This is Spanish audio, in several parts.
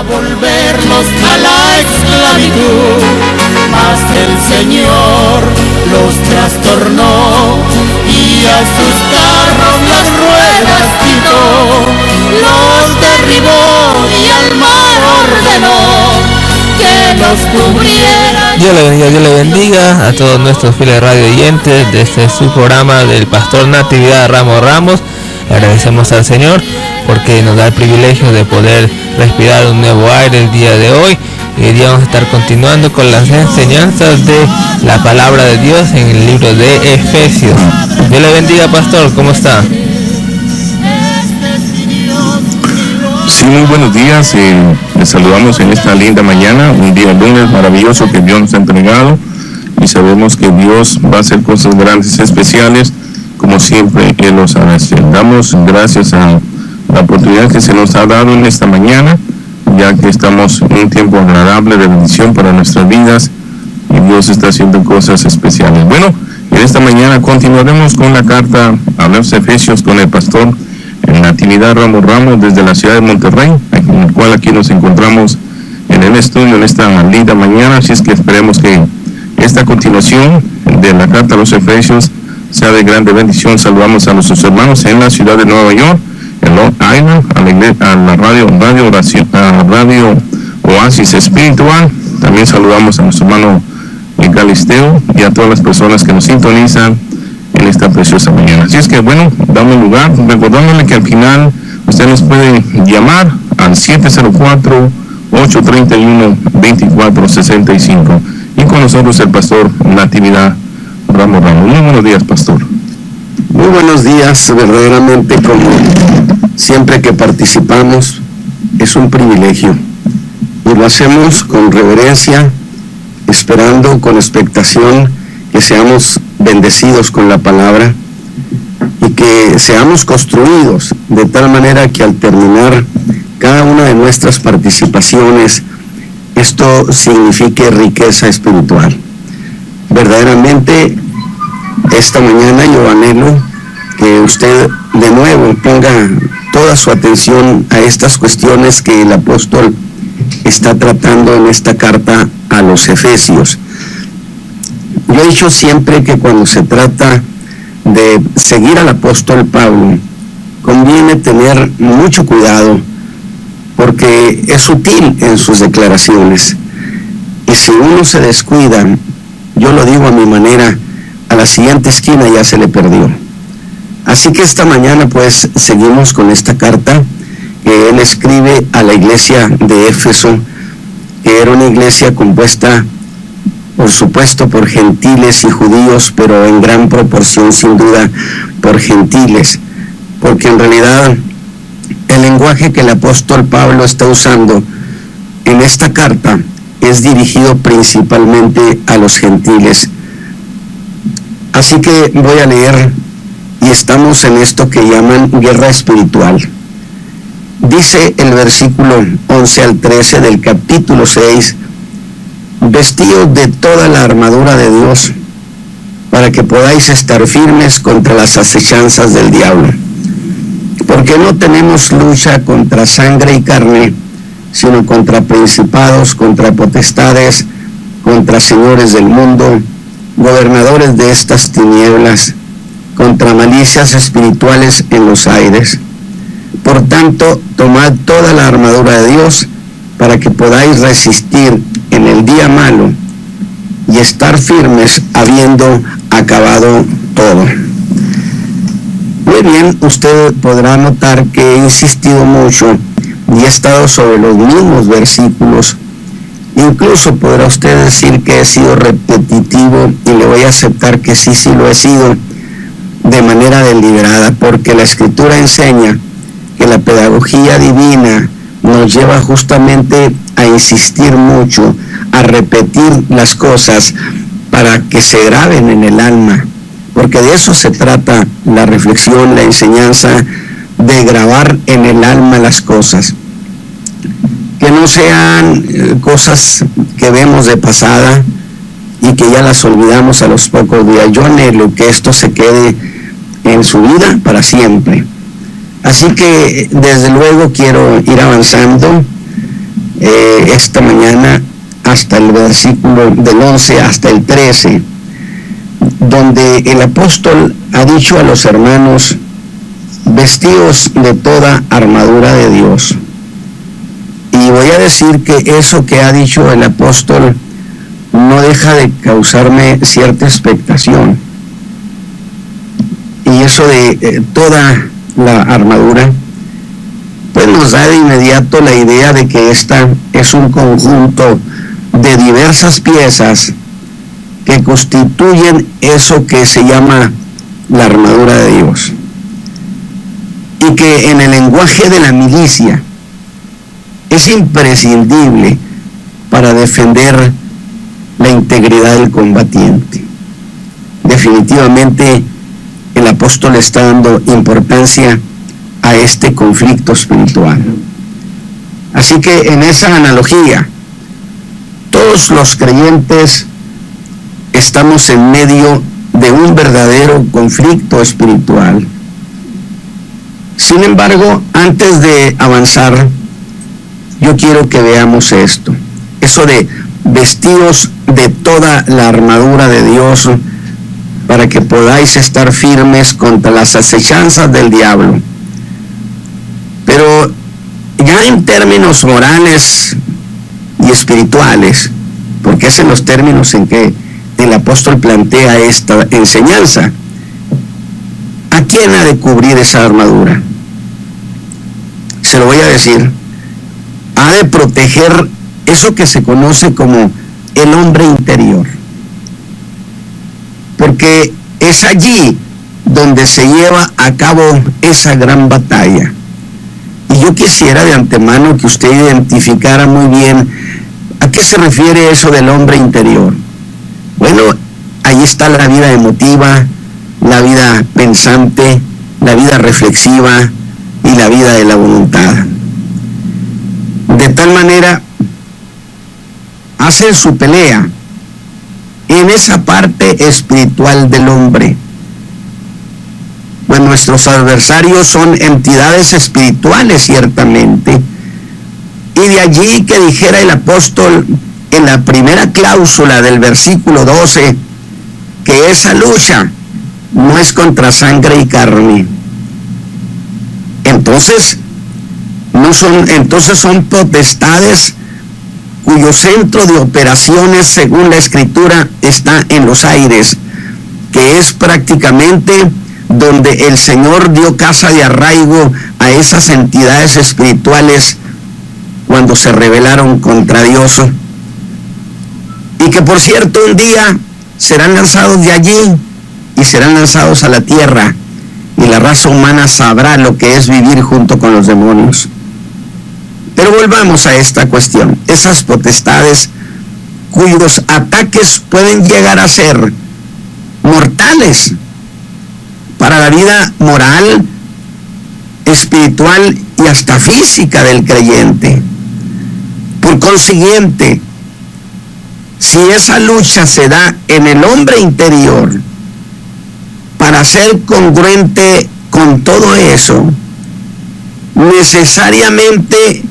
para volverlos a la esclavitud, mas el Señor los trastornó y a sus carros las ruedas quitó, los derribó y al mar ordenó que los cubriera. Dios le bendiga a todos nuestros fieles radio oyentes de este su programa del Pastor Natividad Ramos. Agradecemos al Señor porque nos da el privilegio de poder respirar un nuevo aire el día de hoy. Y hoy día vamos a estar continuando con las enseñanzas de la palabra de Dios en el libro de Efesios. Dios le bendiga, pastor, ¿cómo está? Sí, muy buenos días, les saludamos en esta linda mañana, un día lunes maravilloso que Dios nos ha entregado, y sabemos que Dios va a hacer cosas grandes y especiales, como siempre Él los hace. Damos gracias a la oportunidad que se nos ha dado en esta mañana, ya que estamos en un tiempo agradable de bendición para nuestras vidas, y Dios está haciendo cosas especiales. Bueno, en esta mañana continuaremos con la carta a los Efesios con el pastor Natividad Ramos desde la ciudad de Monterrey, en el cual aquí nos encontramos en el estudio en esta linda mañana. Así es que esperemos que esta continuación de la carta a los Efesios sea de grande bendición. Saludamos a nuestros hermanos en la ciudad de Nueva York, en Long Island, a la radio Oasis Espiritual. También saludamos a nuestro hermano Galisteo y a todas las personas que nos sintonizan en esta preciosa mañana. Así es que bueno, damos lugar, recordándole que al final usted nos puede llamar al 704-831-2465, y con nosotros el pastor Natividad Ramos. Muy buenos días, pastor. Muy buenos días. Verdaderamente, como siempre que participamos, es un privilegio, y lo hacemos con reverencia, esperando con expectación que seamos bendecidos con la palabra y que seamos construidos de tal manera que al terminar cada una de nuestras participaciones esto signifique riqueza espiritual. Verdaderamente esta mañana yo anhelo que usted de nuevo ponga toda su atención a estas cuestiones que el apóstol está tratando en esta carta a los Efesios. Yo he dicho siempre que cuando se trata de seguir al apóstol Pablo, conviene tener mucho cuidado, porque es sutil en sus declaraciones. Y si uno se descuida, yo lo digo a mi manera, a la siguiente esquina ya se le perdió. Así que esta mañana pues seguimos con esta carta que él escribe a la iglesia de Éfeso, que era una iglesia compuesta por supuesto por gentiles y judíos, pero en gran proporción sin duda por gentiles, porque en realidad el lenguaje que el apóstol Pablo está usando en esta carta es dirigido principalmente a los gentiles. Así que voy a leer, y estamos en esto que llaman guerra espiritual. Dice el versículo 11 al 13 del capítulo 6, vestidos de toda la armadura de Dios, para que podáis estar firmes contra las acechanzas del diablo. Porque no tenemos lucha contra sangre y carne, sino contra principados, contra potestades, contra señores del mundo, gobernadores de estas tinieblas, contra malicias espirituales en los aires. Por tanto, tomad toda la armadura de Dios, para que podáis resistir en el día malo y estar firmes habiendo acabado todo. Muy bien, usted podrá notar que he insistido mucho y he estado sobre los mismos versículos. Incluso podrá usted decir que he sido repetitivo, y le voy a aceptar que sí lo he sido de manera deliberada, porque la Escritura enseña que la pedagogía divina nos lleva justamente a insistir mucho, a repetir las cosas para que se graben en el alma, porque de eso se trata la reflexión, la enseñanza, de grabar en el alma las cosas, que no sean cosas que vemos de pasada y que ya las olvidamos a los pocos días. Yo anhelo que esto se quede en su vida para siempre. Así que desde luego quiero ir avanzando. esta mañana hasta el versículo del 11 hasta el 13, donde el apóstol ha dicho a los hermanos: vestíos de toda armadura de Dios. Y voy a decir que eso que ha dicho el apóstol no deja de causarme cierta expectación. Y eso de toda la armadura, pues nos da de inmediato la idea de que esta es un conjunto de diversas piezas que constituyen eso que se llama la armadura de Dios, y que en el lenguaje de la milicia es imprescindible para defender la integridad del combatiente. Definitivamente el apóstol está dando importancia a este conflicto espiritual. Así que en esa analogía, todos los creyentes estamos en medio de un verdadero conflicto espiritual. Sin embargo, antes de avanzar, yo quiero que veamos esto, eso de vestidos de toda la armadura de Dios para que podáis estar firmes contra las acechanzas del diablo. Pero ya en términos morales y espirituales, porque es en los términos en que el apóstol plantea esta enseñanza, ¿a quién ha de cubrir esa armadura? Se lo voy a decir: ha de proteger eso que se conoce como el hombre interior, porque es allí donde se lleva a cabo esa gran batalla. Y yo quisiera de antemano que usted identificara muy bien a qué se refiere eso del hombre interior. Bueno, ahí está la vida emotiva, la vida pensante, la vida reflexiva y la vida de la voluntad. De tal manera, hacen su pelea en esa parte espiritual del hombre. Pues nuestros adversarios son entidades espirituales, ciertamente. Y de allí que dijera el apóstol en la primera cláusula del versículo 12, que esa lucha no es contra sangre y carne. Entonces son potestades cuyo centro de operaciones, según la Escritura, está en los aires, que es prácticamente donde el Señor dio casa de arraigo a esas entidades espirituales cuando se rebelaron contra Dios, y que por cierto un día serán lanzados de allí y serán lanzados a la tierra, y la raza humana sabrá lo que es vivir junto con los demonios. Pero volvamos a esta cuestión. Esas potestades cuyos ataques pueden llegar a ser mortales para la vida moral, espiritual y hasta física del creyente. Por consiguiente, si esa lucha se da en el hombre interior, para ser congruente con todo eso, necesariamente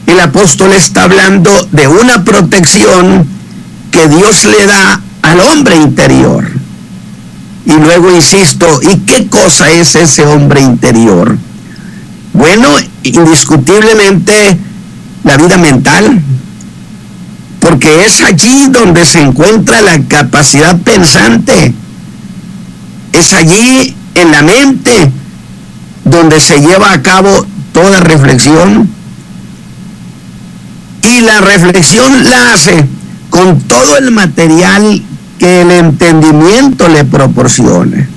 el apóstol está hablando de una protección que Dios le da al hombre interior. Y luego insisto, ¿y qué cosa es ese hombre interior? Bueno, indiscutiblemente la vida mental, porque es allí donde se encuentra la capacidad pensante. Es allí en la mente donde se lleva a cabo toda reflexión, y la reflexión la hace con todo el material que el entendimiento le proporcione.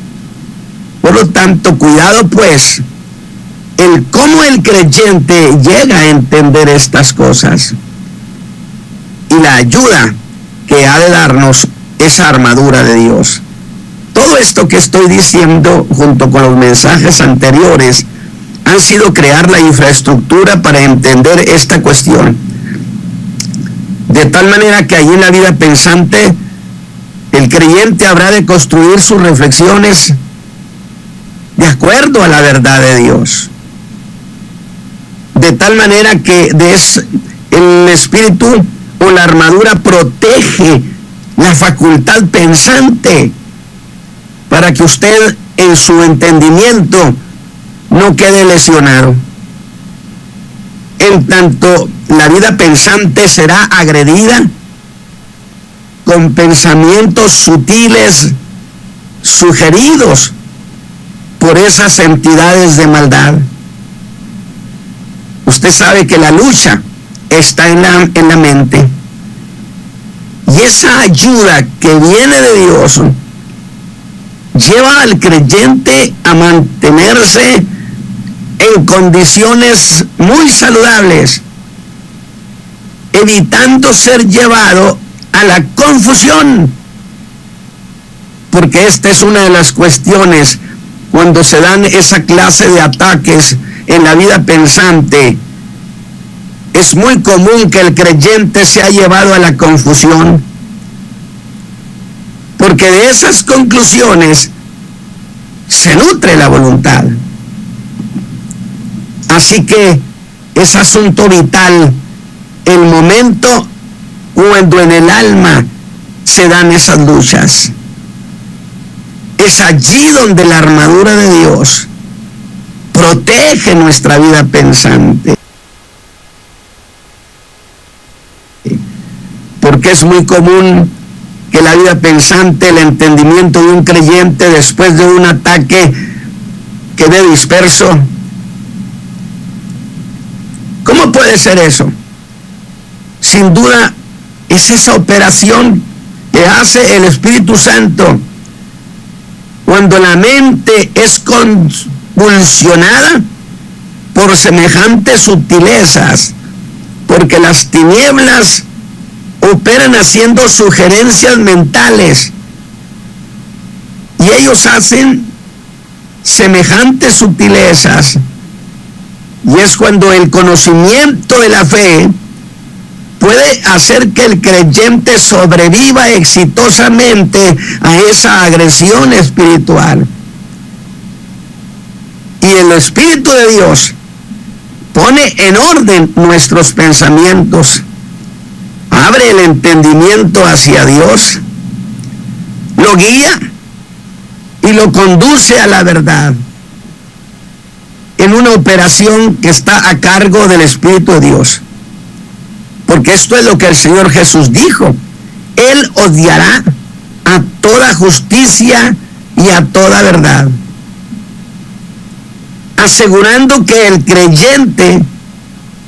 Por lo tanto, cuidado pues, el cómo el creyente llega a entender estas cosas y la ayuda que ha de darnos esa armadura de Dios. Todo esto que estoy diciendo, junto con los mensajes anteriores, han sido crear la infraestructura para entender esta cuestión. De tal manera que allí en la vida pensante, el creyente habrá de construir sus reflexiones de acuerdo a la verdad de Dios. De tal manera que El espíritu o la armadura protege la facultad pensante para que usted en su entendimiento no quede lesionado. En tanto, la vida pensante será agredida con pensamientos sutiles sugeridos por esas entidades de maldad. Usted sabe que la lucha está en la mente. Y esa ayuda que viene de Dios lleva al creyente a mantenerse en condiciones muy saludables, evitando ser llevado a la confusión, porque esta es una de las cuestiones cuando se dan esa clase de ataques en la vida pensante. Es muy común que el creyente sea llevado a la confusión, porque de esas conclusiones se nutre la voluntad. Así que es asunto vital el momento cuando en el alma se dan esas luchas. Es allí donde la armadura de Dios protege nuestra vida pensante. Porque es muy común que la vida pensante, el entendimiento de un creyente después de un ataque quede disperso. ¿Cómo puede ser eso? Sin duda es esa operación que hace el Espíritu Santo cuando la mente es convulsionada por semejantes sutilezas, porque las tinieblas operan haciendo sugerencias mentales y ellos hacen semejantes sutilezas, y es cuando el conocimiento de la fe puede hacer que el creyente sobreviva exitosamente a esa agresión espiritual. Y el Espíritu de Dios pone en orden nuestros pensamientos, abre el entendimiento hacia Dios, lo guía y lo conduce a la verdad en una operación que está a cargo del Espíritu de Dios. Porque esto es lo que el Señor Jesús dijo: Él odiará a toda justicia y a toda verdad, asegurando que el creyente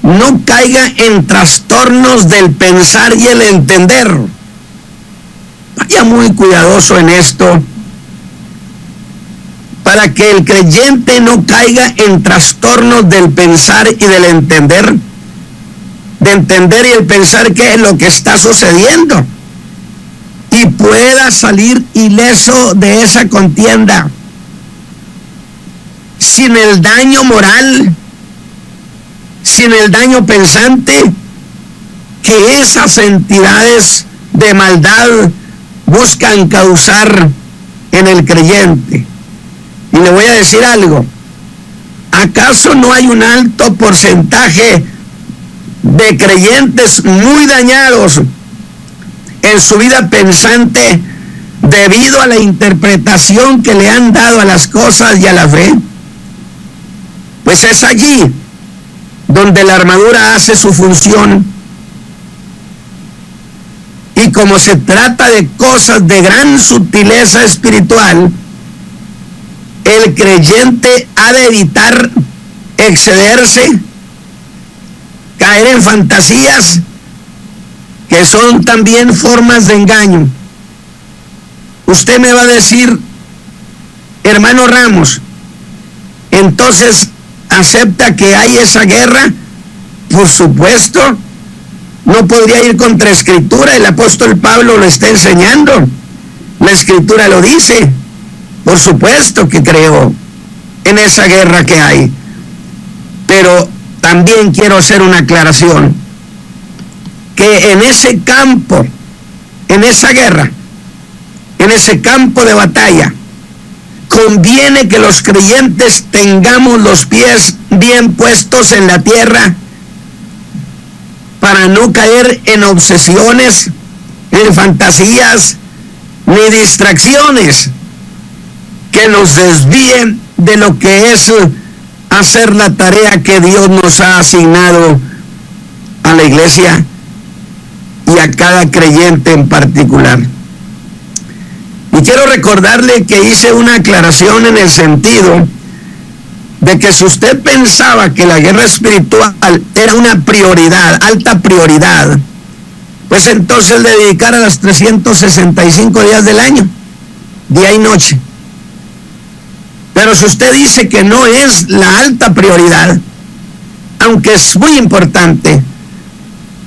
no caiga en trastornos del pensar y el entender. Vaya muy cuidadoso en esto, para que el creyente no caiga en trastornos del pensar y del entender, de entender y el pensar qué es lo que está sucediendo, y pueda salir ileso de esa contienda, sin el daño moral, sin el daño pensante que esas entidades de maldad buscan causar en el creyente. Y le voy a decir algo: ¿acaso no hay un alto porcentaje de creyentes muy dañados en su vida pensante debido a la interpretación que le han dado a las cosas y a la fe? Pues es allí donde la armadura hace su función. Y como se trata de cosas de gran sutileza espiritual, el creyente ha de evitar excederse, caer en fantasías que son también formas de engaño. Usted me va a decir: hermano Ramos, entonces ¿acepta que hay esa guerra? Por supuesto, no podría ir contra Escritura. El apóstol Pablo lo está enseñando, la Escritura lo dice. Por supuesto que creo en esa guerra que hay, pero también quiero hacer una aclaración, que en ese campo, en esa guerra, en ese campo de batalla, conviene que los creyentes tengamos los pies bien puestos en la tierra, para no caer en obsesiones, en fantasías, ni distracciones que nos desvíen de lo que es hacer la tarea que Dios nos ha asignado a la iglesia y a cada creyente en particular. Y quiero recordarle que hice una aclaración en el sentido de que si usted pensaba que la guerra espiritual era una prioridad, alta prioridad, pues entonces le dedicara los 365 días del año, día y noche. Pero si usted dice que no es la alta prioridad, aunque es muy importante,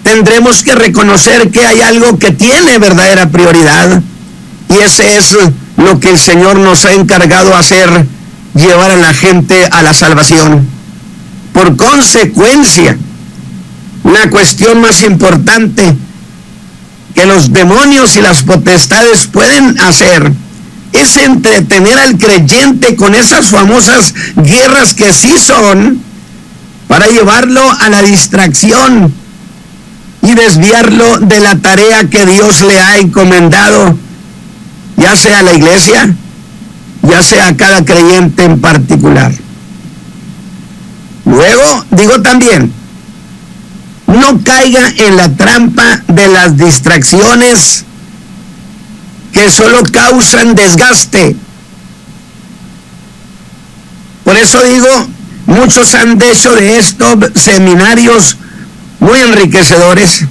tendremos que reconocer que hay algo que tiene verdadera prioridad, y ese es lo que el Señor nos ha encargado hacer, llevar a la gente a la salvación. Por consecuencia, la cuestión más importante que los demonios y las potestades pueden hacer es entretener al creyente con esas famosas guerras que sí son, para llevarlo a la distracción y desviarlo de la tarea que Dios le ha encomendado, ya sea a la iglesia, ya sea a cada creyente en particular. Luego, digo también, no caiga en la trampa de las distracciones que solo causan desgaste. Por eso digo, muchos han hecho de estos seminarios muy enriquecedores,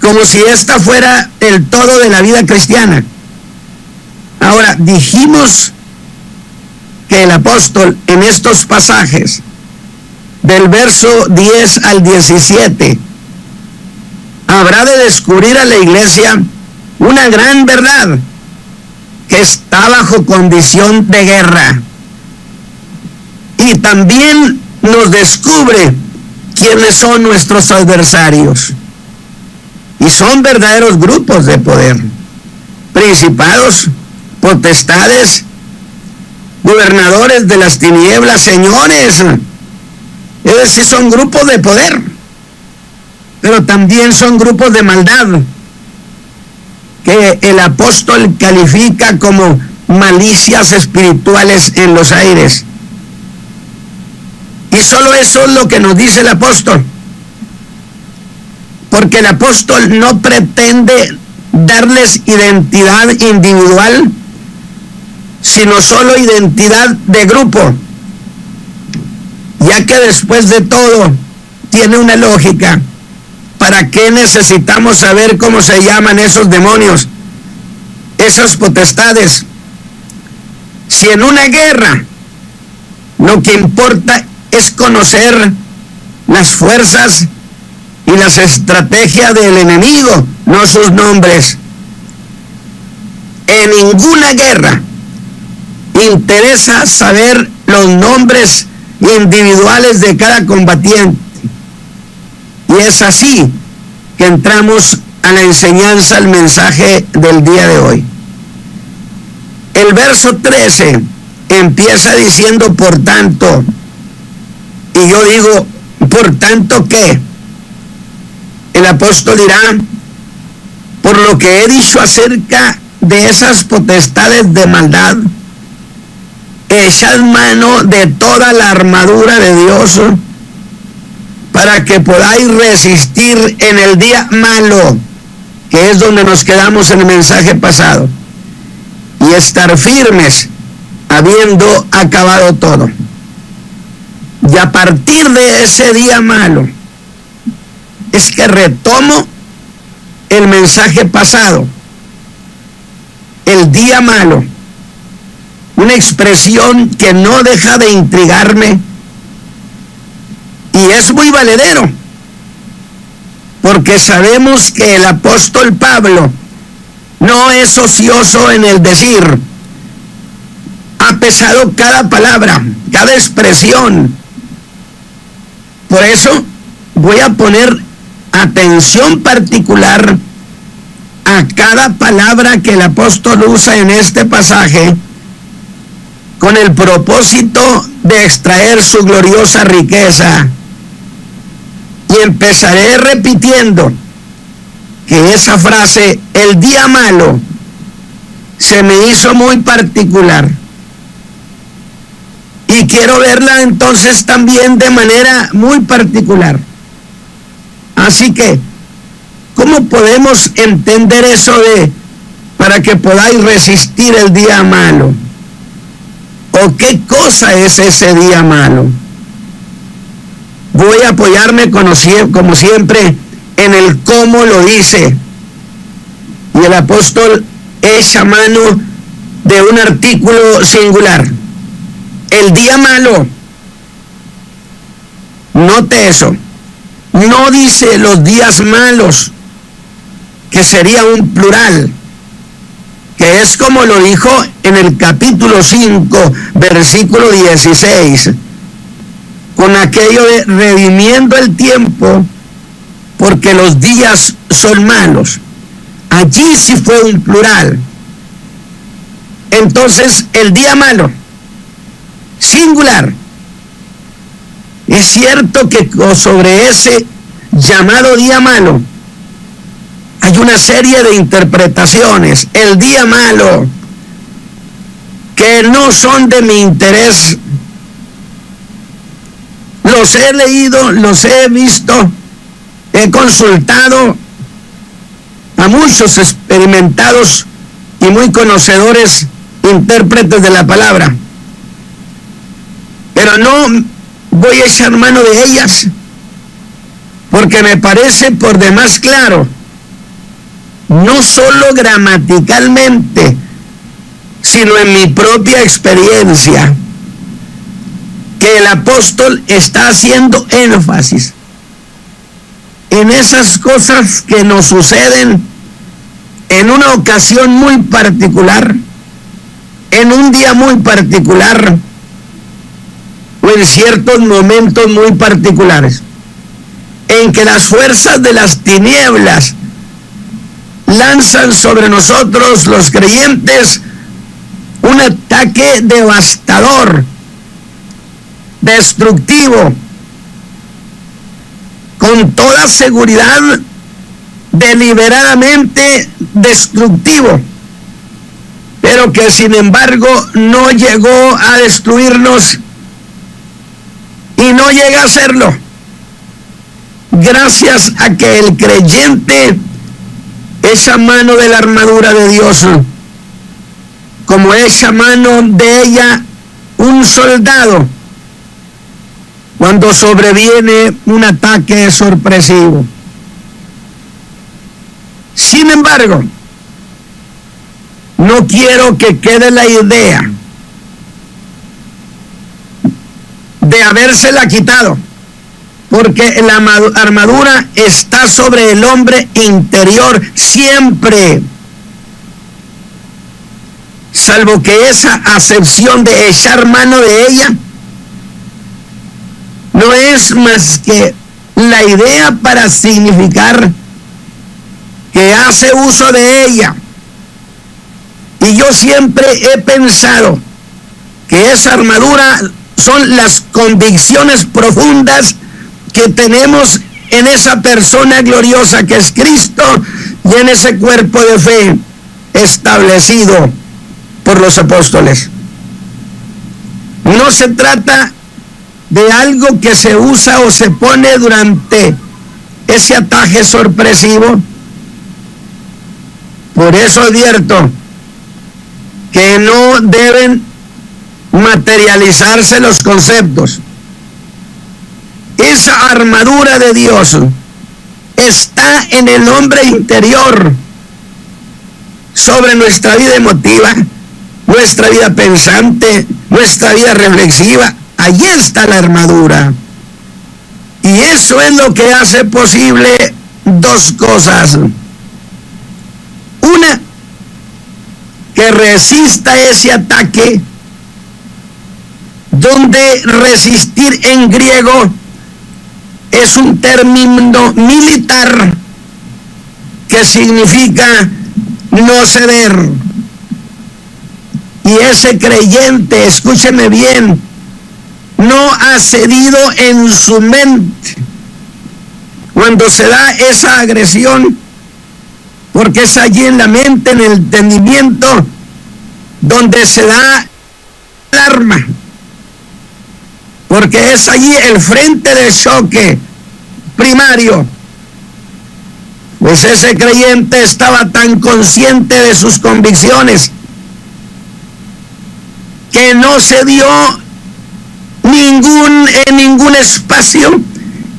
como si esta fuera el todo de la vida cristiana. Ahora, dijimos que el apóstol en estos pasajes, del verso 10 al 17, habrá de descubrir a la iglesia una gran verdad, que está bajo condición de guerra. Y también nos descubre quiénes son nuestros adversarios. Y son verdaderos grupos de poder: principados, potestades, gobernadores de las tinieblas, señores. Es decir, son grupos de poder, pero también son grupos de maldad, que el apóstol califica como malicias espirituales en los aires. Y solo eso es lo que nos dice el apóstol, porque el apóstol no pretende darles identidad individual, sino solo identidad de grupo, ya que después de todo tiene una lógica. ¿Para qué necesitamos saber cómo se llaman esos demonios, esas potestades? Si en una guerra lo que importa es conocer las fuerzas y las estrategias del enemigo, no sus nombres. En ninguna guerra interesa saber los nombres individuales de cada combatiente. Y es así que entramos a la enseñanza, al mensaje del día de hoy. El verso 13 empieza diciendo por tanto, y yo digo, ¿por tanto qué? El apóstol dirá, por lo que he dicho acerca de esas potestades de maldad, echad mano de toda la armadura de Dios, para que podáis resistir en el día malo, que es donde nos quedamos en el mensaje pasado, y estar firmes, habiendo acabado todo. Y a partir de ese día malo, es que retomo el mensaje pasado. El día malo, una expresión que no deja de intrigarme, y es muy valedero, porque sabemos que el apóstol Pablo no es ocioso en el decir. Ha pesado cada palabra, cada expresión. Por eso voy a poner atención particular a cada palabra que el apóstol usa en este pasaje, con el propósito de extraer su gloriosa riqueza. Y empezaré repitiendo que esa frase, el día malo, se me hizo muy particular. Y quiero verla entonces también de manera muy particular. Así que, ¿cómo podemos entender eso de para que podáis resistir el día malo? ¿O qué cosa es ese día malo? Voy a apoyarme como siempre en el cómo lo dice. Y el apóstol echa mano de un artículo singular. El día malo. Note eso. No dice los días malos, que sería un plural, que es como lo dijo en el capítulo 5, versículo 16, con aquello de redimiendo el tiempo, porque los días son malos. Allí sí fue un plural. Entonces, el día malo, singular. Es cierto que sobre ese llamado día malo hay una serie de interpretaciones. El día malo, que no son de mi interés, los he leído, los he visto, he consultado a muchos experimentados y muy conocedores intérpretes de la palabra, pero no voy a echar mano de ellas, porque me parece por demás claro, no solo gramaticalmente, sino en mi propia experiencia, que el apóstol está haciendo énfasis en esas cosas que nos suceden en una ocasión muy particular, en un día muy particular, o en ciertos momentos muy particulares, en que las fuerzas de las tinieblas lanzan sobre nosotros, los creyentes, un ataque devastador, destructivo, con toda seguridad, deliberadamente destructivo, pero que sin embargo no llegó a destruirnos y no llega a hacerlo, gracias a que el creyente echa mano de la armadura de Dios, como echa mano de ella un soldado cuando sobreviene un ataque sorpresivo. Sin embargo, no quiero que quede la idea de habérsela quitado, porque la armadura está sobre el hombre interior siempre, salvo que esa acepción de echar mano de ella no es más que la idea para significar que hace uso de ella. Y yo siempre he pensado que esa armadura son las convicciones profundas que tenemos en esa persona gloriosa que es Cristo y en ese cuerpo de fe establecido por los apóstoles. No se trata de algo que se usa o se pone durante ese ataque sorpresivo. Por eso advierto que no deben materializarse los conceptos. Esa armadura de Dios está en el hombre interior, sobre nuestra vida emotiva, nuestra vida pensante, nuestra vida reflexiva. Allí está la armadura. Y eso es lo que hace posible dos cosas. Una, que resista ese ataque, donde resistir en griego es un término militar que significa no ceder. Y ese creyente, escúcheme bien, no ha cedido en su mente, cuando se da esa agresión, porque es allí en la mente, en el entendimiento, donde se da el arma, porque es allí el frente de choque primario. Pues ese creyente estaba tan consciente de sus convicciones que no se dio ningún espacio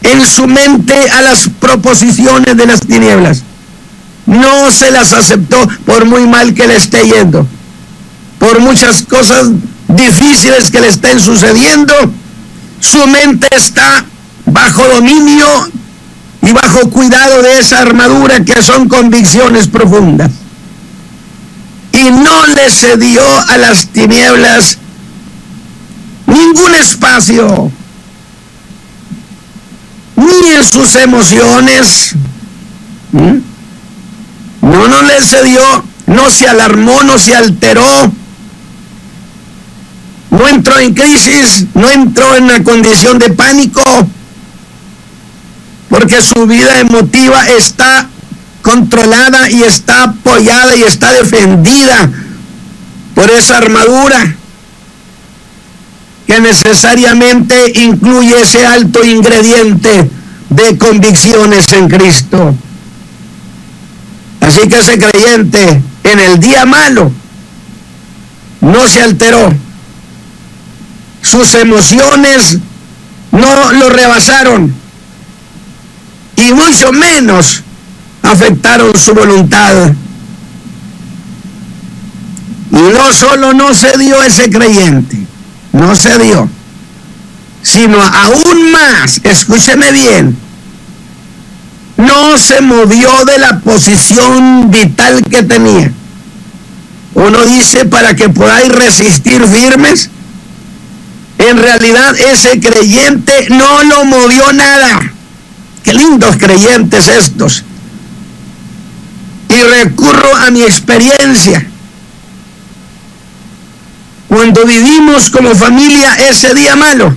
en su mente a las proposiciones de las tinieblas. No se las aceptó, por muy mal que le esté yendo, por muchas cosas difíciles que le estén sucediendo. Su mente está bajo dominio y bajo cuidado de esa armadura que son convicciones profundas. Y no le cedió a las tinieblas ningún espacio, ni en sus emociones. No le cedió, no se alarmó, no se alteró, no entró en crisis, no entró en una condición de pánico, porque su vida emotiva está controlada y está apoyada y está defendida por esa armadura que necesariamente incluye ese alto ingrediente de convicciones en Cristo. Así que ese creyente en el día malo no se alteró, sus emociones no lo rebasaron y mucho menos afectaron su voluntad. Y no solo no cedió ese creyente, no cedió, sino aún más, escúcheme bien, no se movió de la posición vital que tenía. Uno dice, para que podáis resistir firmes. En realidad ese creyente no lo movió nada. Qué lindos creyentes estos. Y recurro a mi experiencia. Cuando vivimos como familia ese día malo,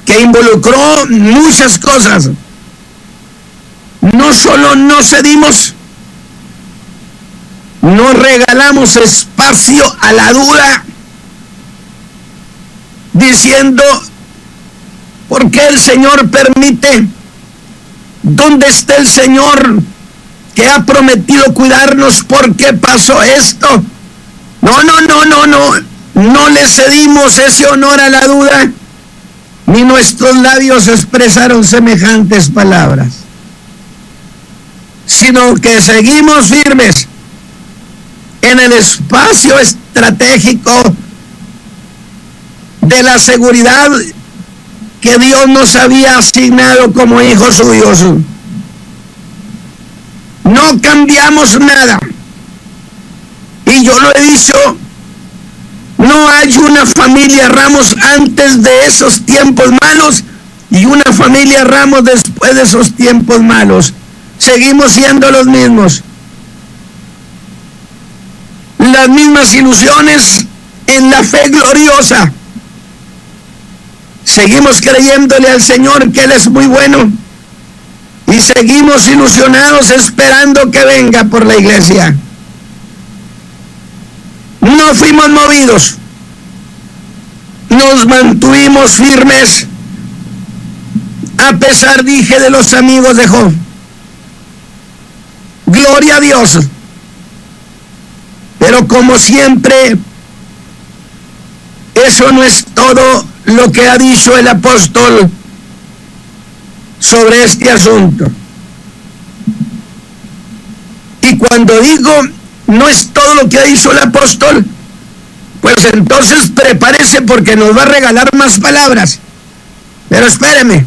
que involucró muchas cosas, no solo no cedimos, no regalamos espacio a la duda, diciendo, ¿por qué el Señor permite? ¿Dónde está el Señor que ha prometido cuidarnos? ¿Por qué pasó esto? No le cedimos ese honor a la duda, ni nuestros labios expresaron semejantes palabras, sino que seguimos firmes en el espacio estratégico de la seguridad que Dios nos había asignado como hijos suyos. No cambiamos nada. Y yo lo he dicho, no hay una familia Ramos antes de esos tiempos malos y una familia Ramos después de esos tiempos malos. Seguimos siendo los mismos. Las mismas ilusiones en la fe gloriosa. Seguimos creyéndole al Señor que Él es muy bueno. Y seguimos ilusionados esperando que venga por la iglesia. No fuimos movidos. Nos mantuvimos firmes. A pesar, dije, de los amigos de Job. Gloria a Dios. Pero como siempre, eso no es todo lo que ha dicho el apóstol sobre este asunto. Y cuando digo no es todo lo que ha dicho el apóstol, pues entonces prepárese porque nos va a regalar más palabras. Pero espéreme,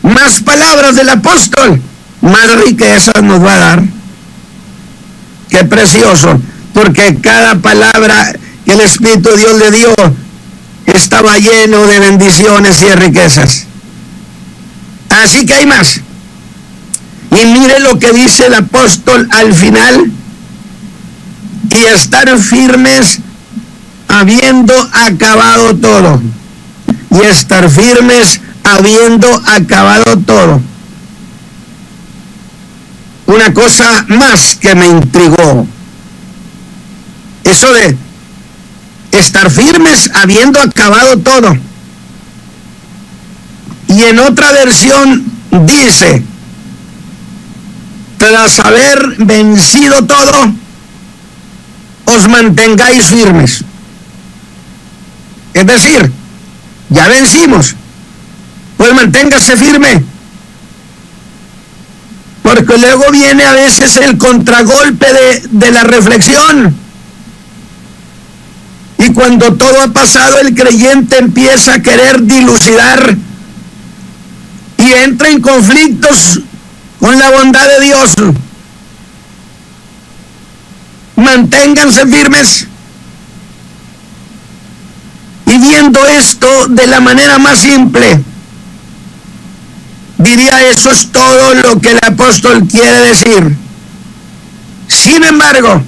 más palabras del apóstol, más riquezas nos va a dar. Qué precioso, porque cada palabra que el Espíritu de Dios le dio estaba lleno de bendiciones y de riquezas. Así que hay más. Y mire lo que dice el apóstol al final: y estar firmes habiendo acabado todo. Y estar firmes habiendo acabado todo. Una cosa más que me intrigó, eso de estar firmes habiendo acabado todo. Y en otra versión dice, tras haber vencido todo, os mantengáis firmes. Es decir, ya vencimos, pues manténgase firme. Porque luego viene a veces el contragolpe de la reflexión. Y cuando todo ha pasado, el creyente empieza a querer dilucidar y entra en conflictos con la bondad de Dios. Manténganse firmes. Y viendo esto de la manera más simple, diría, eso es todo lo que el apóstol quiere decir. Sin embargo,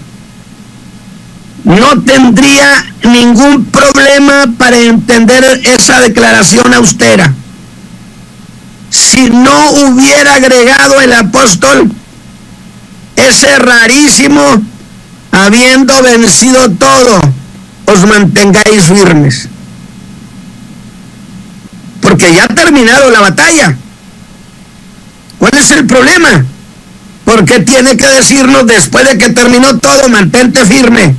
no tendría ningún problema para entender esa declaración austera si no hubiera agregado el apóstol ese rarísimo, habiendo vencido todo, os mantengáis firmes. Porque ya ha terminado la batalla. ¿Cuál es el problema? ¿Por qué tiene que decirnos después de que terminó todo, mantente firme?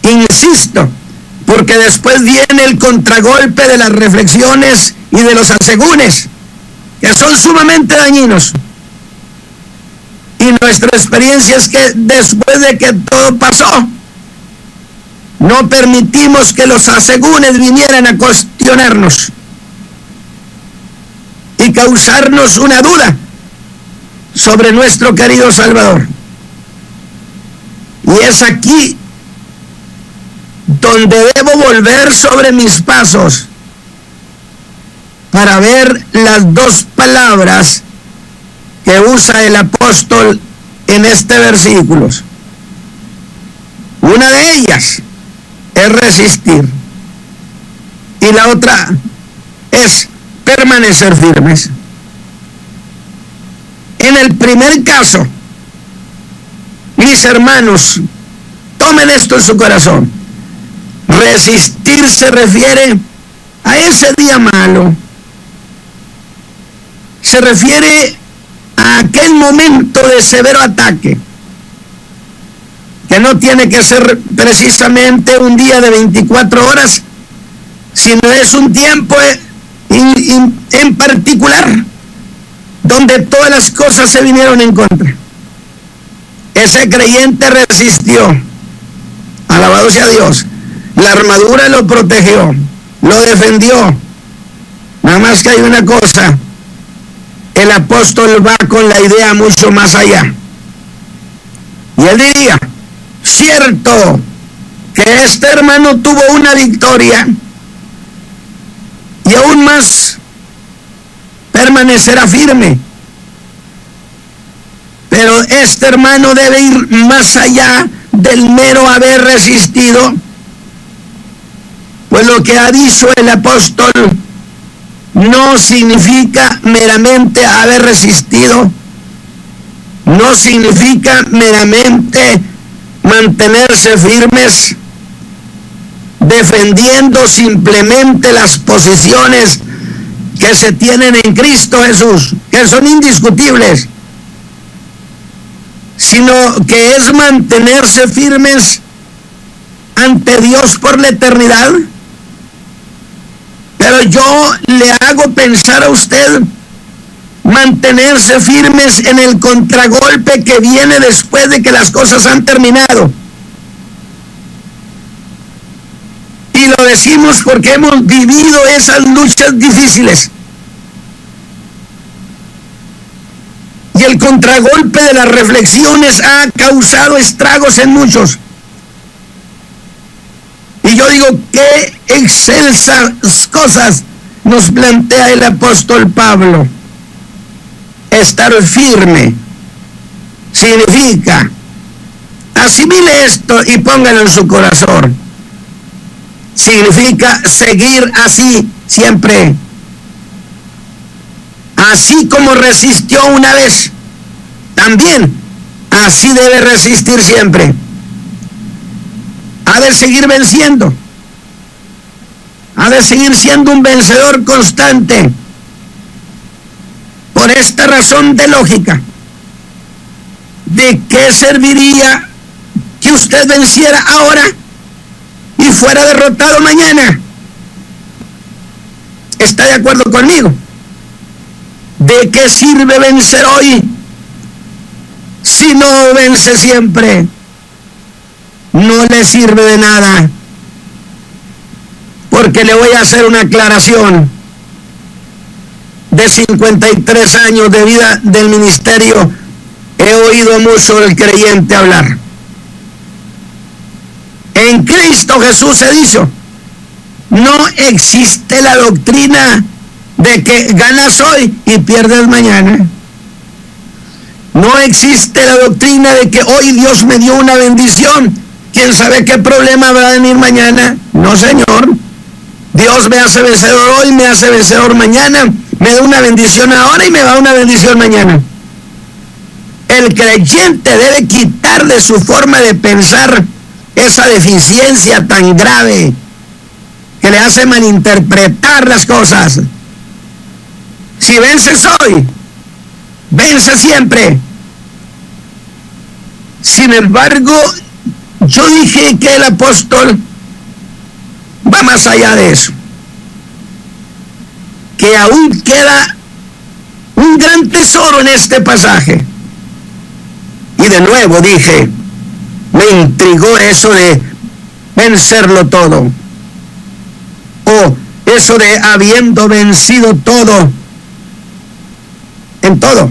Insisto, porque después viene el contragolpe de las reflexiones y de los asegúnes, que son sumamente dañinos. Y nuestra experiencia es que después de que todo pasó, no permitimos que los asegúnes vinieran a cuestionarnos y causarnos una duda sobre nuestro querido Salvador. Y es aquí donde debo volver sobre mis pasos para ver las dos palabras que usa el apóstol en este versículo. Una de ellas es resistir y la otra es permanecer firmes. En el primer caso, mis hermanos, tomen esto en su corazón. Resistir se refiere a ese día malo. Se refiere a aquel momento de severo ataque, que no tiene que ser precisamente un día de 24 horas, sino es un tiempo en particular donde todas las cosas se vinieron en contra. Ese creyente resistió, alabado sea Dios. La armadura lo protegió, lo defendió. Nada más que hay una cosa, el apóstol va con la idea mucho más allá. Y él diría, cierto que este hermano tuvo una victoria y aún más permanecerá firme, pero este hermano debe ir más allá del mero haber resistido, pues lo que ha dicho el apóstol no significa meramente haber resistido, no significa meramente mantenerse firmes, defendiendo simplemente las posiciones que se tienen en Cristo Jesús, que son indiscutibles, sino que es mantenerse firmes ante Dios por la eternidad. Pero yo le hago pensar a usted mantenerse firmes en el contragolpe que viene después de que las cosas han terminado. Y lo decimos porque hemos vivido esas luchas difíciles. Y el contragolpe de las reflexiones ha causado estragos en muchos. Y yo digo, qué excelsas cosas nos plantea el apóstol Pablo. Estar firme significa, asimile esto y póngalo en su corazón, significa seguir así siempre. Así como resistió una vez, también así debe resistir siempre. Ha de seguir venciendo. Ha de seguir siendo un vencedor constante. Por esta razón de lógica, ¿de qué serviría que usted venciera ahora y fuera derrotado mañana? ¿Está de acuerdo conmigo? ¿De qué sirve vencer hoy si no vence siempre? No le sirve de nada. Porque le voy a hacer una aclaración. De 53 años de vida del ministerio, he oído mucho del creyente hablar. En Cristo Jesús se dijo, no existe la doctrina de que ganas hoy y pierdes mañana. No existe la doctrina de que hoy Dios me dio una bendición, quién sabe qué problema va a venir mañana. No, señor. Dios me hace vencedor hoy, me hace vencedor mañana, me da una bendición ahora y me da una bendición mañana. El creyente debe quitar de su forma de pensar esa deficiencia tan grave que le hace malinterpretar las cosas. Si vences hoy, vence siempre. Sin embargo, yo dije que el apóstol va más allá de eso, que aún queda un gran tesoro en este pasaje. Y de nuevo dije, me intrigó eso de vencerlo todo, o eso de habiendo vencido todo, en todo.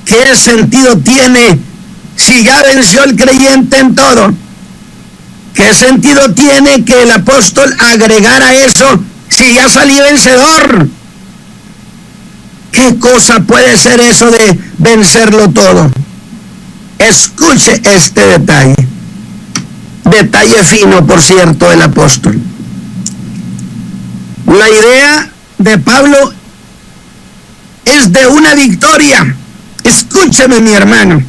¿Qué sentido tiene si ya venció el creyente en todo? ¿Qué sentido tiene que el apóstol agregara eso si ya salí vencedor? ¿Qué cosa puede ser eso de vencerlo todo? Escuche este detalle. Detalle fino, por cierto, del apóstol. La idea de Pablo es de una victoria. Escúcheme, mi hermano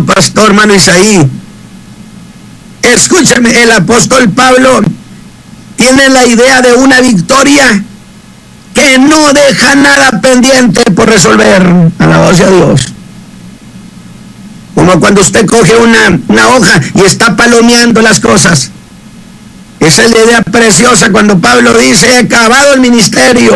pastor, hermano Isaí. Escúchame, el apóstol Pablo tiene la idea de una victoria que no deja nada pendiente por resolver. Alabado sea Dios. Como cuando usted coge una hoja y está palomeando las cosas. Esa es la idea preciosa cuando Pablo dice, he acabado el ministerio.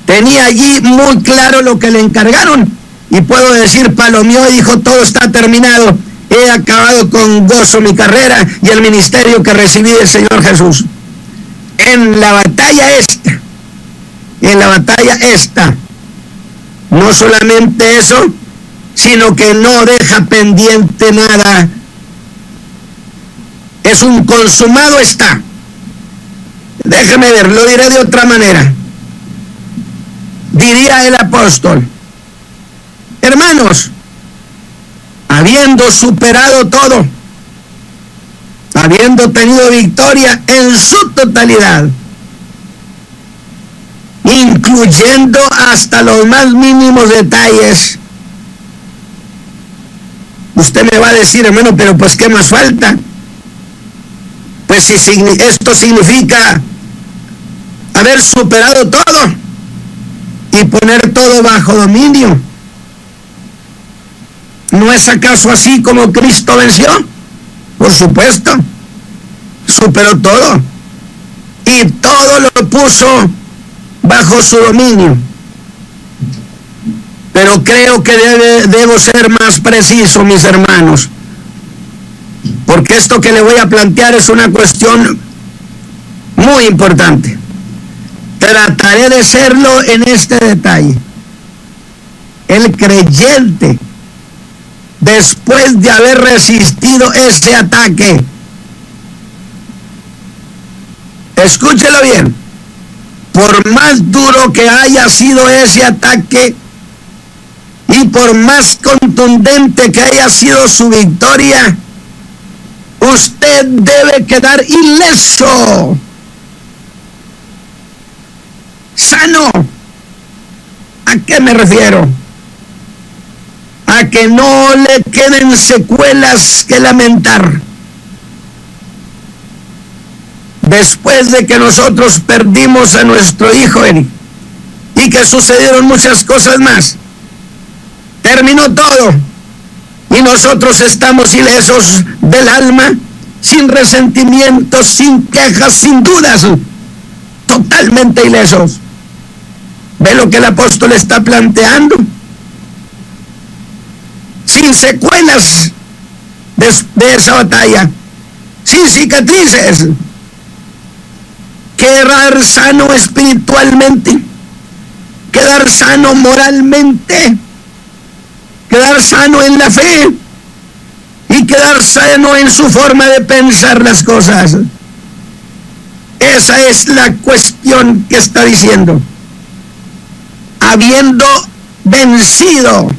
Tenía allí muy claro lo que le encargaron. Y puedo decir, palomeó y dijo, todo está terminado. He acabado con gozo mi carrera y el ministerio que recibí del Señor Jesús. En la batalla esta, no solamente eso, sino que no deja pendiente nada. Es un consumado está. Déjeme ver, lo diré de otra manera. Diría el apóstol, hermanos, habiendo superado todo, habiendo tenido victoria en su totalidad, incluyendo hasta los más mínimos detalles. Usted me va a decir, hermano, pero pues ¿qué más falta? Pues si esto significa haber superado todo y poner todo bajo dominio, ¿no es acaso así como Cristo venció? Por supuesto, superó todo y todo lo puso bajo su dominio. Pero creo que debo ser más preciso, mis hermanos, porque esto que le voy a plantear es una cuestión muy importante. Trataré de serlo en este detalle. El creyente, después de haber resistido ese ataque, escúchelo bien, por más duro que haya sido ese ataque y por más contundente que haya sido su victoria, usted debe quedar ileso sano. ¿A qué me refiero? A que no le queden secuelas que lamentar. Después de que nosotros perdimos a nuestro hijo y que sucedieron muchas cosas más, terminó todo y nosotros estamos ilesos del alma, sin resentimientos, sin quejas, sin dudas, totalmente ilesos. ¿Ve lo que el apóstol está planteando? Sin secuelas de esa batalla, sin cicatrices. Quedar sano espiritualmente, quedar sano moralmente, quedar sano en la fe y quedar sano en su forma de pensar las cosas. Esa es la cuestión que está diciendo. Habiendo vencido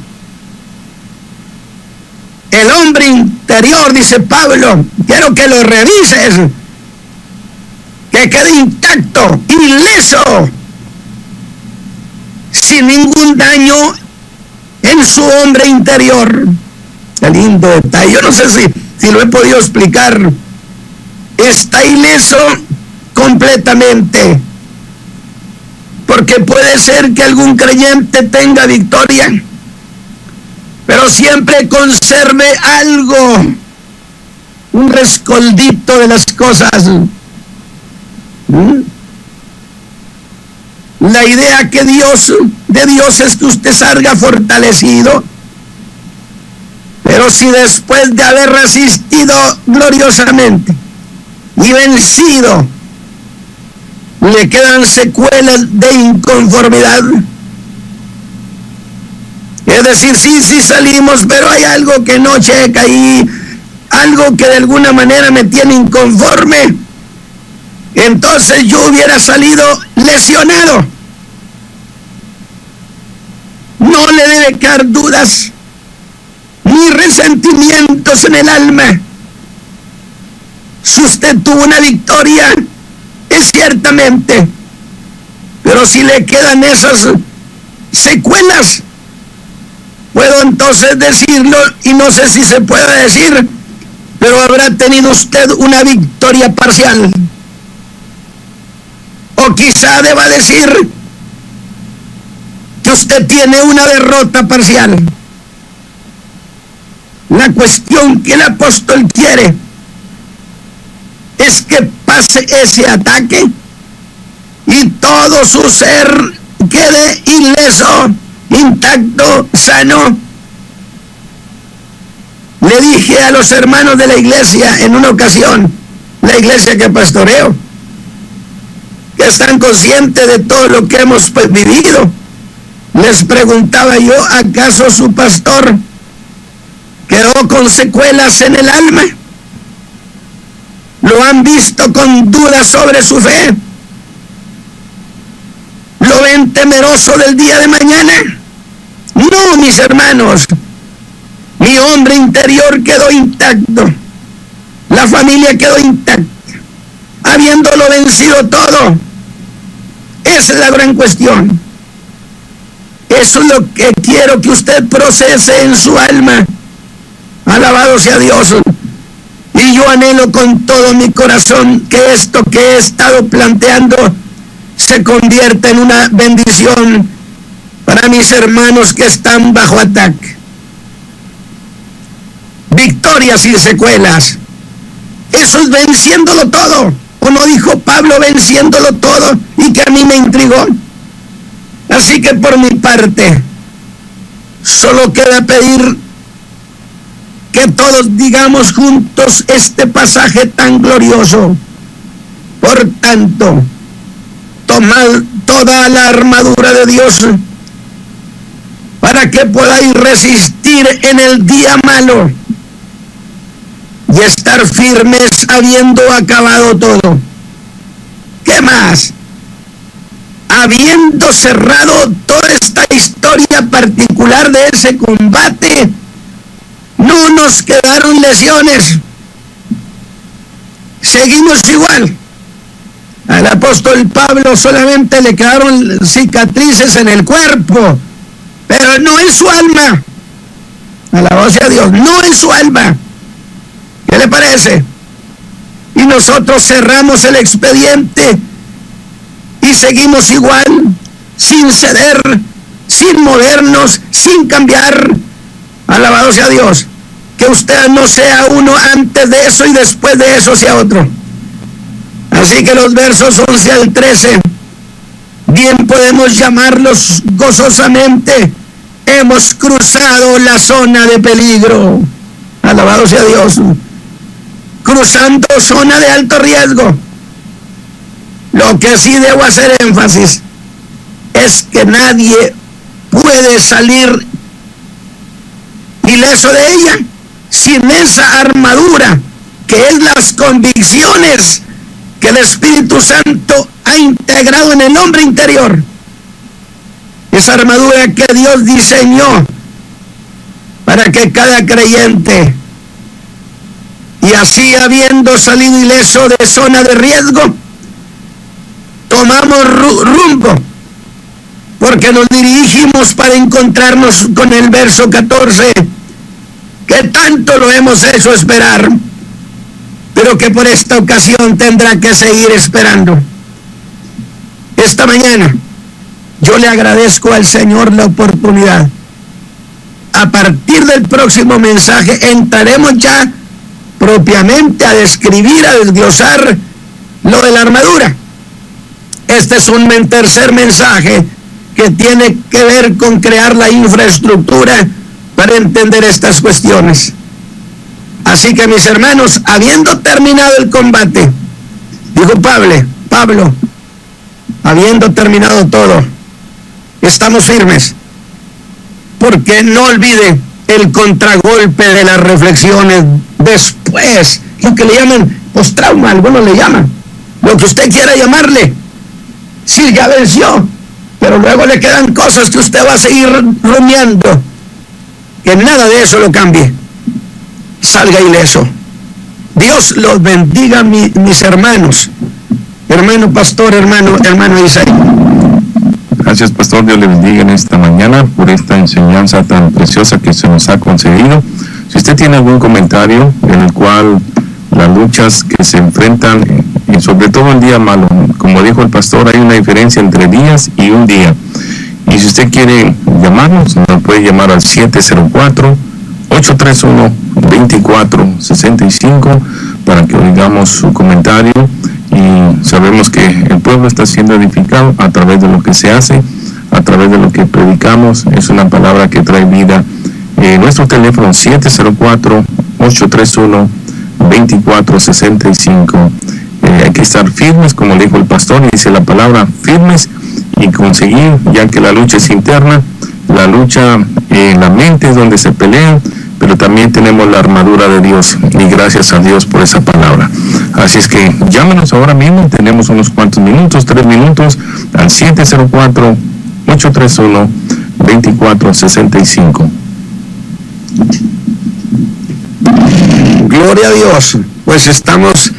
el hombre interior, dice Pablo, quiero que lo revises, que quede intacto, ileso, sin ningún daño en su hombre interior. Qué lindo detalle. Yo no sé si lo he podido explicar. Está ileso completamente, porque puede ser que algún creyente tenga victoria, pero siempre conserve algo, un rescoldito de las cosas. La idea de Dios es que usted salga fortalecido, pero si después de haber resistido gloriosamente y vencido, le quedan secuelas de inconformidad, es decir, sí salimos, pero hay algo que no checa ahí, algo que de alguna manera me tiene inconforme, entonces yo hubiera salido lesionado. No le debe quedar dudas ni resentimientos en el alma. Si usted tuvo una victoria, es ciertamente, pero si le quedan esas secuelas, puedo entonces decirlo, y no sé si se puede decir, pero habrá tenido usted una victoria parcial. O quizá deba decir que usted tiene una derrota parcial. La cuestión que el apóstol quiere es que pase ese ataque y todo su ser quede ileso, intacto, sano. Le dije a los hermanos de la iglesia en una ocasión, la iglesia que pastoreo, que están conscientes de todo lo que hemos vivido. Les preguntaba yo, ¿acaso su pastor quedó con secuelas en el alma? ¿Lo han visto con dudas sobre su fe? ¿Lo ven temeroso del día de mañana? No, mis hermanos. Mi hombre interior quedó intacto. La familia quedó intacta, habiéndolo vencido todo. Esa es la gran cuestión. Eso es lo que quiero que usted procese en su alma. Alabado sea Dios. Y yo anhelo con todo mi corazón que esto que he estado planteando se convierta en una bendición para mis hermanos que están bajo ataque. Victoria sin secuelas. Eso es venciéndolo todo. ¿O no dijo Pablo venciéndolo todo? Y que a mí me intrigó. Así que por mi parte, solo queda pedir que todos digamos juntos este pasaje tan glorioso. Por tanto, tomad toda la armadura de Dios para que podáis resistir en el día malo y estar firmes habiendo acabado todo. ¿Qué más? Habiendo cerrado toda esta historia particular de ese combate, no nos quedaron lesiones. Seguimos igual. Al apóstol Pablo solamente le quedaron cicatrices en el cuerpo, pero no en su alma. Alabado sea Dios, no en su alma. ¿Qué le parece? Y nosotros cerramos el expediente y seguimos igual, sin ceder, sin movernos, sin cambiar. Alabado sea Dios. Que usted no sea uno antes de eso y después de eso sea otro. Así que los versos 11 al 13, bien podemos llamarlos gozosamente. Hemos cruzado la zona de peligro. Alabado sea Dios. Cruzando zona de alto riesgo. Lo que sí debo hacer énfasis es que nadie puede salir ileso de ella sin esa armadura, que es las convicciones que el Espíritu Santo ha integrado en el hombre interior. Esa armadura que Dios diseñó para que cada creyente, y así habiendo salido ileso de zona de riesgo, tomamos rumbo, porque nos dirigimos para encontrarnos con el verso 14, que tanto lo hemos hecho esperar, pero que por esta ocasión tendrá que seguir esperando. Esta mañana yo le agradezco al Señor la oportunidad. A partir del próximo mensaje entraremos ya propiamente a describir, a desglosar lo de la armadura. Este es un tercer mensaje que tiene que ver con crear la infraestructura para entender estas cuestiones. Así que, mis hermanos, habiendo terminado el combate, dijo Pablo, habiendo terminado todo, estamos firmes, porque no olvide el contragolpe de las reflexiones después, lo que le llaman postrauma, algunos le llaman, lo que usted quiera llamarle. Sí, ya venció, pero luego le quedan cosas que usted va a seguir rumiando. Que nada de eso lo cambie. Salga ileso. Dios los bendiga, mis hermanos. Hermano pastor, hermano Isaí. Gracias, pastor. Dios le bendiga en esta mañana por esta enseñanza tan preciosa que se nos ha concedido. Si usted tiene algún comentario en el cual las luchas que se enfrentan, y sobre todo el día malo, como dijo el pastor, hay una diferencia entre días y un día. Y si usted quiere llamarnos, nos puede llamar al 704-831-2465 para que oigamos su comentario. Y sabemos que el pueblo está siendo edificado a través de lo que se hace, a través de lo que predicamos. Es una palabra que trae vida. Nuestro teléfono 704-831-2465. Hay que estar firmes, como le dijo el pastor, y dice la palabra firmes y conseguir, ya que la lucha es interna, la lucha en la mente es donde se pelean, pero también tenemos la armadura de Dios, y gracias a Dios por esa palabra. Así es que llámenos ahora mismo, tenemos unos cuantos minutos, 3 minutos, al 704-831-2465. Gloria a Dios, pues estamos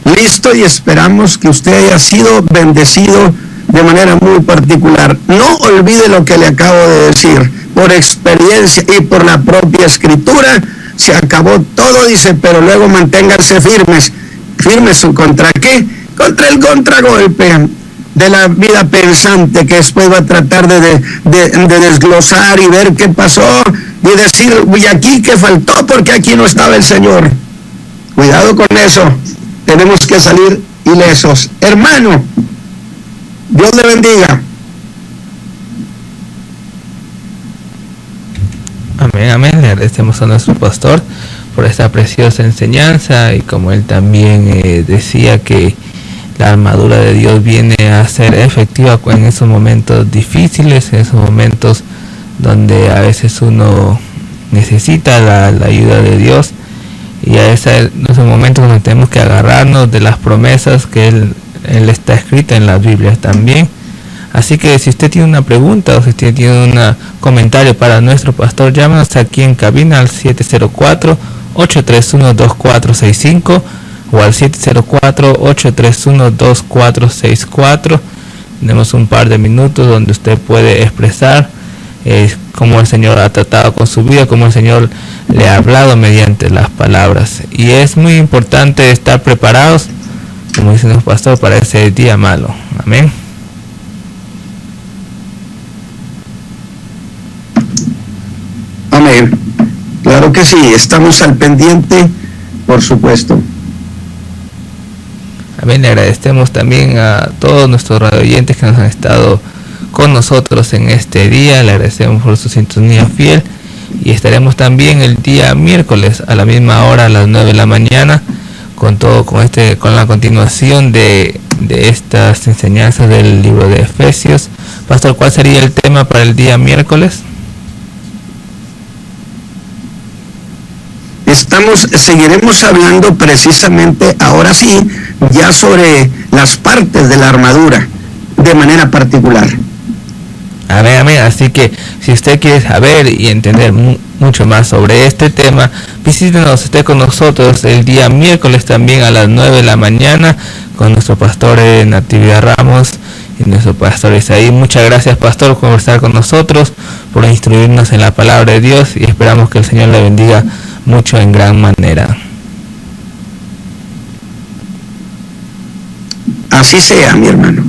listos y esperamos que usted haya sido bendecido de manera muy particular. No olvide lo que le acabo de decir. Por experiencia y por la propia escritura, se acabó todo, dice, pero luego manténganse firmes. ¿Firmes contra qué? Contra el contragolpe de la vida pensante, que después va a tratar de desglosar y ver qué pasó y decir, y aquí qué faltó, porque aquí no estaba el Señor. Cuidado con eso. Tenemos que salir ilesos. Hermano, Dios le bendiga. Amén, amén. Le agradecemos a nuestro pastor por esta preciosa enseñanza, y como él también decía que la armadura de Dios viene a ser efectiva en esos momentos difíciles, en esos momentos donde a veces uno necesita la ayuda de Dios, y a esos momentos donde tenemos que agarrarnos de las promesas que él está escrita en las Biblias también. Así que si usted tiene una pregunta o si usted tiene un comentario para nuestro pastor, llámenos aquí en cabina al 704-831-2465, o al 704-831-2464. Tenemos un par de minutos donde usted puede expresar cómo el Señor ha tratado con su vida, cómo el Señor le ha hablado mediante las palabras. Y es muy importante estar preparados, como dice nuestro pastor, para ese día malo. Amén. Amén. Claro que sí, estamos al pendiente, por supuesto. Amén. Le agradecemos también a todos nuestros radioyentes que nos han estado con nosotros en este día. Le agradecemos por su sintonía fiel y estaremos también el día miércoles a la misma hora, a las 9 de la mañana, con la continuación de estas enseñanzas del libro de Efesios. Pastor, ¿cuál sería el tema para el día miércoles? Seguiremos hablando precisamente ahora sí, ya sobre las partes de la armadura, de manera particular. Amén, amén. Así que si usted quiere saber y entender mucho más sobre este tema, visítenos, esté con nosotros el día miércoles también a las 9 de la mañana con nuestro pastor Natividad Ramos y nuestro pastor Isaí. Muchas gracias, pastor, por estar con nosotros, por instruirnos en la palabra de Dios, y esperamos que el Señor le bendiga mucho en gran manera. Así sea, mi hermano.